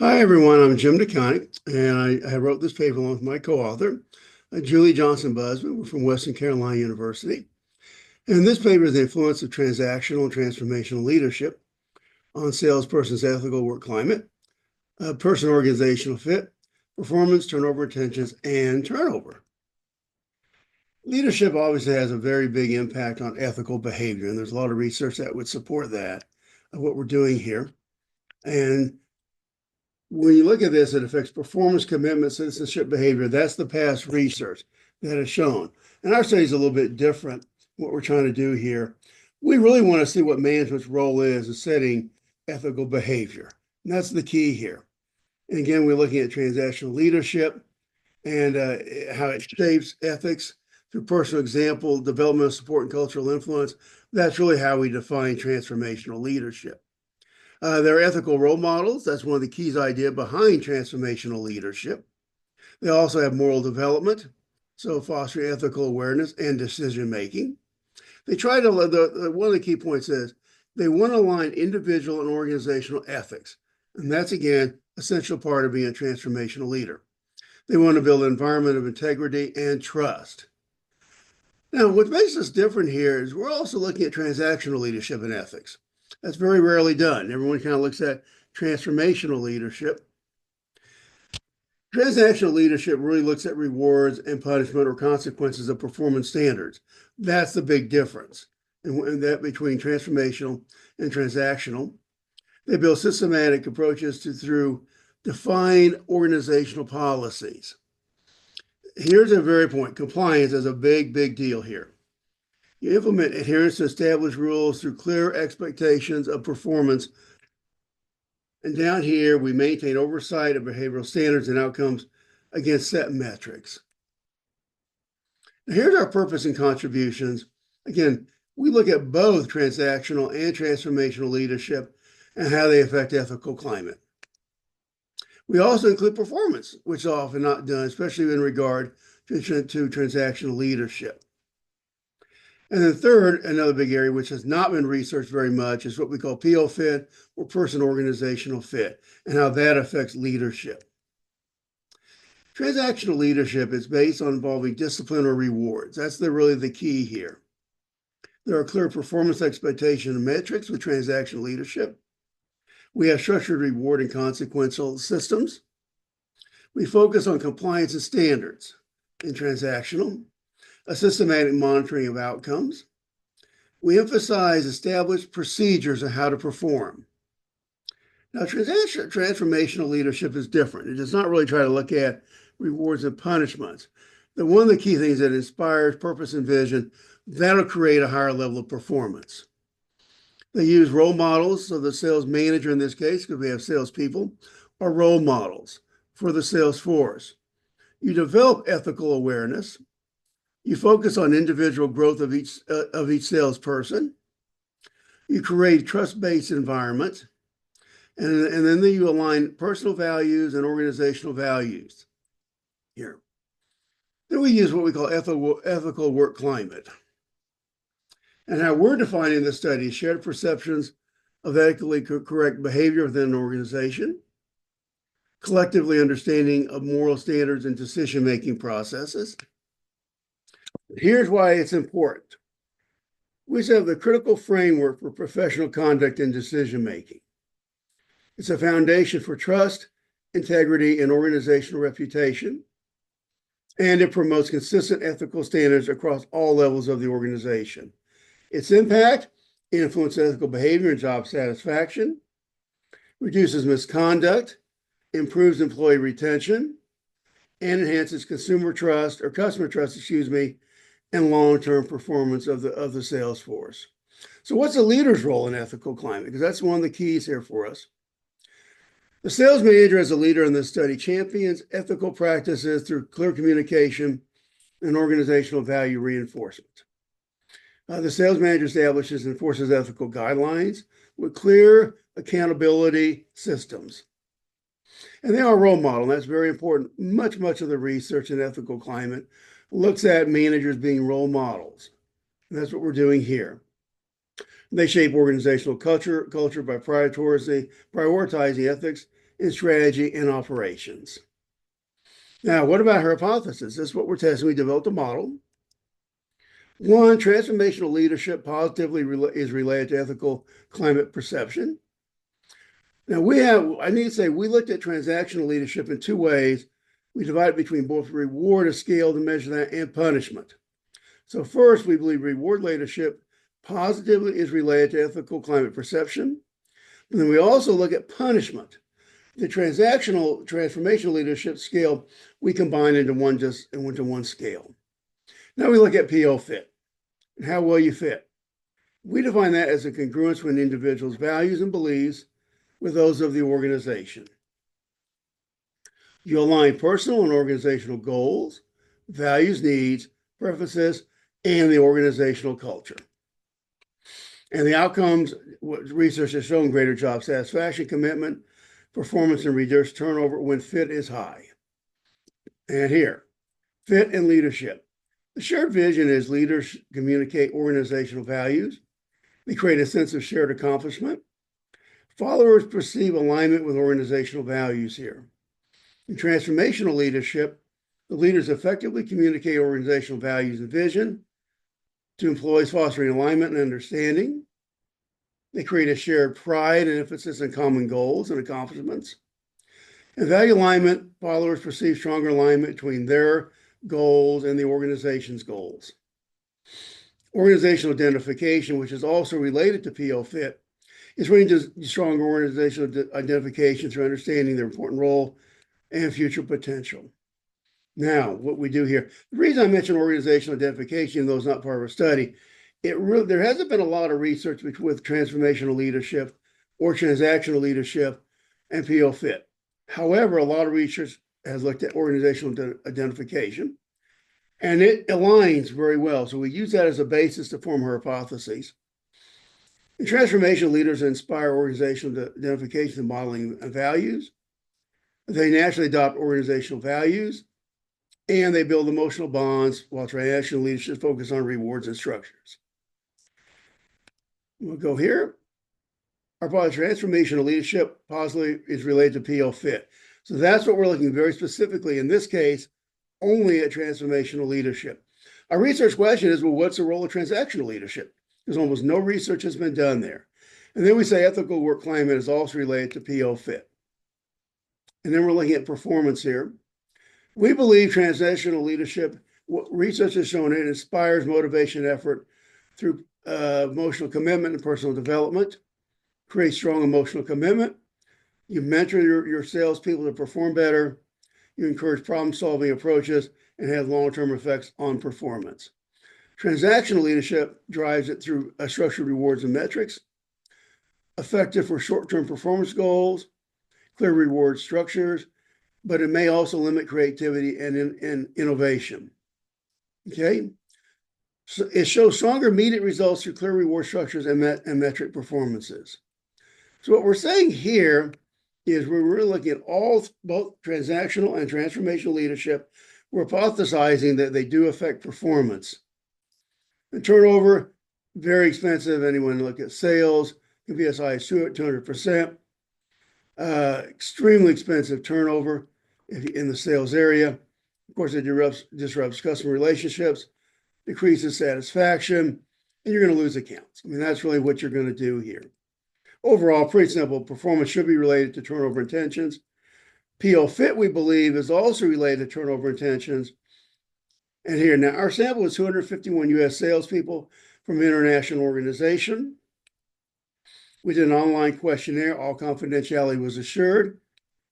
Hi, everyone. I'm Jim DeConnick, and I wrote this paper along with my co-author, Julie Johnson-Busman. We're from Western Carolina University. And this paper is the influence of transactional and transformational leadership on salesperson's ethical work climate, person organizational fit, performance, turnover, intentions, and turnover. Leadership obviously has a very big impact on ethical behavior, and there's a lot of research that would support that, of what we're doing here. And when you look at this, it affects performance, commitment, citizenship, behavior. That's the past research that has shown. And our study is a little bit different, what we're trying to do here. We really want to see what management's role is in setting ethical behavior. And that's the key here. And again, we're looking at transactional leadership and how it shapes ethics through personal example, development of support, and cultural influence. That's really how we define transformational leadership. They're ethical role models. That's one of the keys idea behind transformational leadership. They also have moral development, so fostering ethical awareness and decision making. They try to, one of the key points is they want to align individual and organizational ethics. And that's, again, essential part of being a transformational leader. They want to build an environment of integrity and trust. Now, what makes us different here is we're also looking at transactional leadership and ethics. That's very rarely done. Everyone kind of looks at transformational leadership. Transactional leadership really looks at rewards and punishment or consequences of performance standards. That's the big difference in that between transformational and transactional. They build systematic approaches through defined organizational policies. Here's a very point. Compliance is a big, big deal here. You implement adherence to established rules through clear expectations of performance. And down here, we maintain oversight of behavioral standards and outcomes against set metrics. Now, here's our purpose and contributions. Again, we look at both transactional and transformational leadership and how they affect ethical climate. We also include performance, which is often not done, especially in regard to transactional leadership. And then third, another big area which has not been researched very much is what we call PO fit or person organizational fit and how that affects leadership. Transactional leadership is based on involving discipline or rewards. That's really the key here. There are clear performance expectation and metrics with transactional leadership. We have structured reward and consequential systems. We focus on compliance and standards in transactional. A systematic monitoring of outcomes. We emphasize established procedures on how to perform. Now, transformational leadership is different. It does not really try to look at rewards and punishments. One of the key things that inspires purpose and vision, that'll create a higher level of performance. They use role models, so the sales manager in this case, because we have salespeople, are role models for the sales force. You develop ethical awareness. You focus on individual growth of each salesperson. You create trust-based environment, and then you align personal values and organizational values here. Then we use what we call ethical work climate. And how we're defining the study is shared perceptions of ethically correct behavior within an organization, collectively understanding of moral standards and decision-making processes. Here's why it's important. We have the critical framework for professional conduct and decision-making. It's a foundation for trust, integrity, and organizational reputation. And it promotes consistent ethical standards across all levels of the organization. Its impact influences ethical behavior and job satisfaction, reduces misconduct, improves employee retention, and enhances customer trust, and long-term performance of the sales force. So what's a leader's role in ethical climate? Because that's one of the keys here for us. The sales manager as a leader in this study champions ethical practices through clear communication and organizational value reinforcement. The sales manager establishes and enforces ethical guidelines with clear accountability systems. And they are a role model, and that's very important. Much of the research in ethical climate looks at managers being role models. And that's what we're doing here. They shape organizational culture by prioritizing ethics in strategy and operations. Now, what about her hypothesis? This is what we're testing. We developed a model. One, transformational leadership positively is related to ethical climate perception. Now, I need to say, we looked at transactional leadership in two ways. We divide it between both reward, a scale to measure that, and punishment. So first, we believe reward leadership positively is related to ethical climate perception. But then we also look at punishment. The transformational leadership scale, we combine into one scale. Now we look at PO fit and how well you fit. We define that as a congruence between an individual's values and beliefs with those of the organization. You align personal and organizational goals, values, needs, preferences, and the organizational culture. And the outcomes, what research has shown, greater job satisfaction, commitment, performance, and reduced turnover when fit is high. And here, fit and leadership. The shared vision is leaders communicate organizational values. They create a sense of shared accomplishment. Followers perceive alignment with organizational values here. In transformational leadership, the leaders effectively communicate organizational values and vision to employees, fostering alignment and understanding. They create a shared pride and emphasis on common goals and accomplishments. In value alignment, followers perceive stronger alignment between their goals and the organization's goals. Organizational identification, which is also related to PO fit, is running to stronger organizational identification through understanding their important role and future potential. Now, what we do here, the reason I mentioned organizational identification, though it's not part of our study, there hasn't been a lot of research with transformational leadership or transactional leadership and PO fit. However, a lot of research has looked at organizational identification, and it aligns very well. So we use that as a basis to form our hypotheses. And transformational leaders inspire organizational identification and modeling of values. They naturally adopt organizational values, and they build emotional bonds, while transactional leadership focus on rewards and structures. We'll go here. Our transformational leadership positively is related to PO fit. So that's what we're looking very specifically, in this case, only at transformational leadership. Our research question is, well, what's the role of transactional leadership? Because almost no research has been done there. And then we say ethical work climate is also related to PO fit. And then we're looking at performance here. We believe transactional leadership, what research has shown, it inspires motivation and effort through emotional commitment and personal development, create strong emotional commitment. You mentor your salespeople to perform better. You encourage problem-solving approaches and have long-term effects on performance. Transactional leadership drives it through structured rewards and metrics, effective for short-term performance goals, clear reward structures, but it may also limit creativity and innovation. Okay? So it shows stronger immediate results through clear reward structures and metric performances. So what we're saying here is we're really looking at both transactional and transformational leadership. We're hypothesizing that they do affect performance. And turnover, very expensive. Anyone look at sales, can be as high as 200%. Extremely expensive turnover in the sales area. Of course, it disrupts customer relationships, decreases satisfaction, and you're going to lose accounts. I mean, that's really what you're going to do here. Overall, pretty simple. Performance should be related to turnover intentions. PO fit, we believe, is also related to turnover intentions. And here, now, our sample was 251 U.S. salespeople from an international organization. We did an online questionnaire. All confidentiality was assured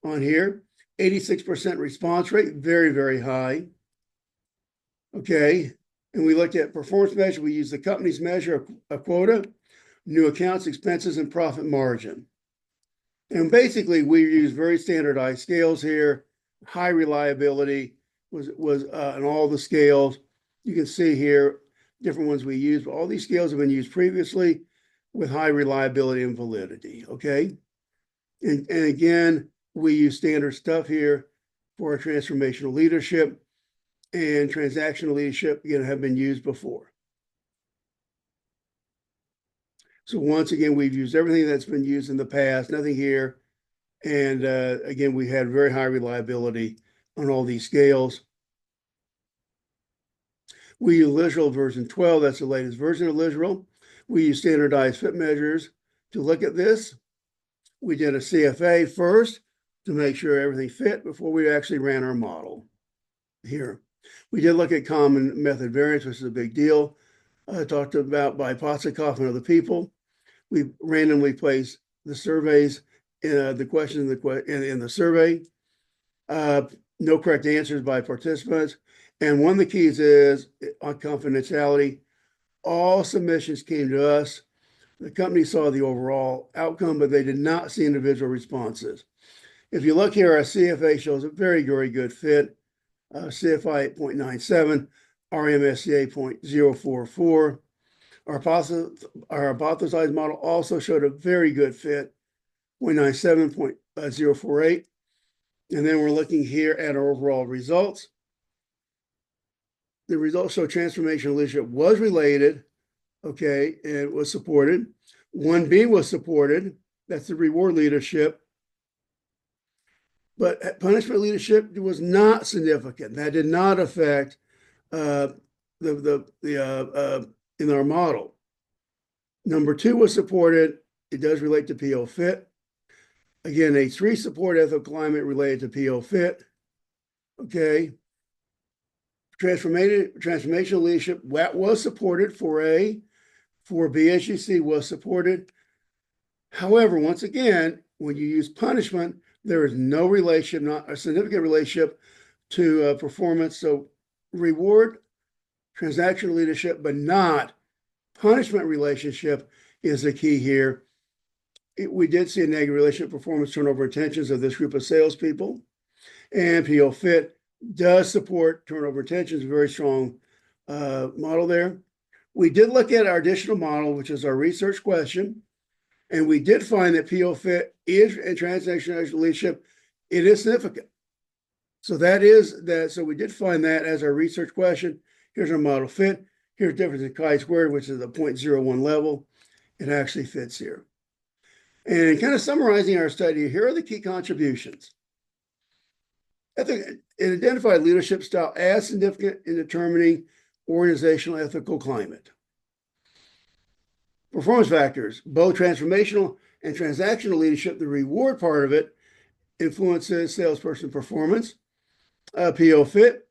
on here. 86% response rate, very, very high. Okay. And we looked at performance measure. We used the company's measure of quota, new accounts, expenses, and profit margin. And basically, we use very standardized scales here. High reliability was on all the scales. You can see here different ones we use, but all these scales have been used previously with high reliability and validity. Okay. And again, we use standard stuff here for our transformational leadership, and transactional leadership, again, have been used before. So once again, we've used everything that's been used in the past, nothing here. And again, we had very high reliability on all these scales. We use Literal version 12. That's the latest version of Literal. We use standardized fit measures to look at this. We did a CFA first to make sure everything fit before we actually ran our model here. We did look at common method variance, which is a big deal. Talked about by Potsakoff and other people. We randomly placed the surveys, the questions in the survey. No correct answers by participants. And one of the keys is on confidentiality. All submissions came to us. The company saw the overall outcome, but they did not see individual responses. If you look here, our CFA shows a very, very good fit. CFI 8.97, RMSCA 0.044. Our hypothesized model also showed a very good fit, 0.97, 0.048. And then we're looking here at our overall results. The results show transformational leadership was related, okay, and it was supported. 1B was supported. That's the reward leadership. But punishment leadership was not significant. That did not affect in our model. Number 2 was supported. It does relate to PO fit. Again, H3 support ethical climate related to PO fit. Okay. Transformational leadership, that was supported. 4A. 4B, as you see, was supported. However, once again, when you use punishment, there is no relationship, not a significant relationship to performance. So reward, transactional leadership, but not punishment relationship is the key here. We did see a negative relationship performance turnover intentions of this group of salespeople. And PO fit does support turnover intentions, a very strong model there. We did look at our additional model, which is our research question. And we did find that PO fit is in transactional leadership, it is significant. So that is that. So we did find that as our research question. Here's our model fit. Here's the difference in chi-squared, which is a 0.01 level. It actually fits here. And kind of summarizing our study, here are the key contributions. It identified leadership style as significant in determining organizational ethical climate. Performance factors, both transformational and transactional leadership, the reward part of it influences salesperson performance. PO fit,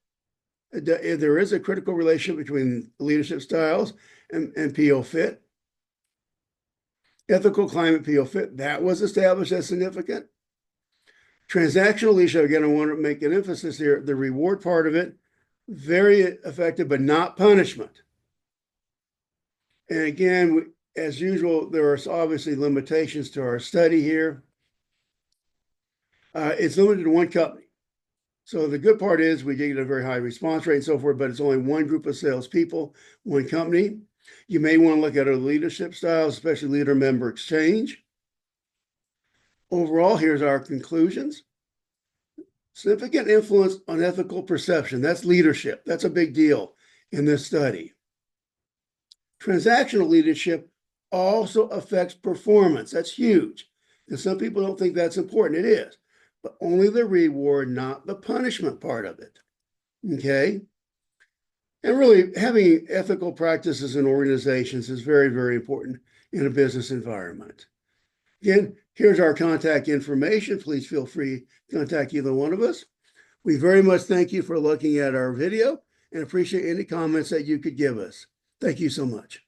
there is a critical relationship between leadership styles and PO fit. Ethical climate, PO fit, that was established as significant. Transactional leadership, again, I want to make an emphasis here, the reward part of it, very effective, but not punishment. And again, as usual, there are obviously limitations to our study here. It's limited to one company. So the good part is we did get a very high response rate and so forth, but it's only one group of salespeople, one company. You may want to look at our leadership styles, especially leader-member exchange. Overall, here's our conclusions. Significant influence on ethical perception. That's leadership. That's a big deal in this study. Transactional leadership also affects performance. That's huge. And some people don't think that's important. It is. But only the reward, not the punishment part of it. Okay? And really, having ethical practices in organizations is very, very important in a business environment. Again, here's our contact information. Please feel free to contact either one of us. We very much thank you for looking at our video and appreciate any comments that you could give us. Thank you so much.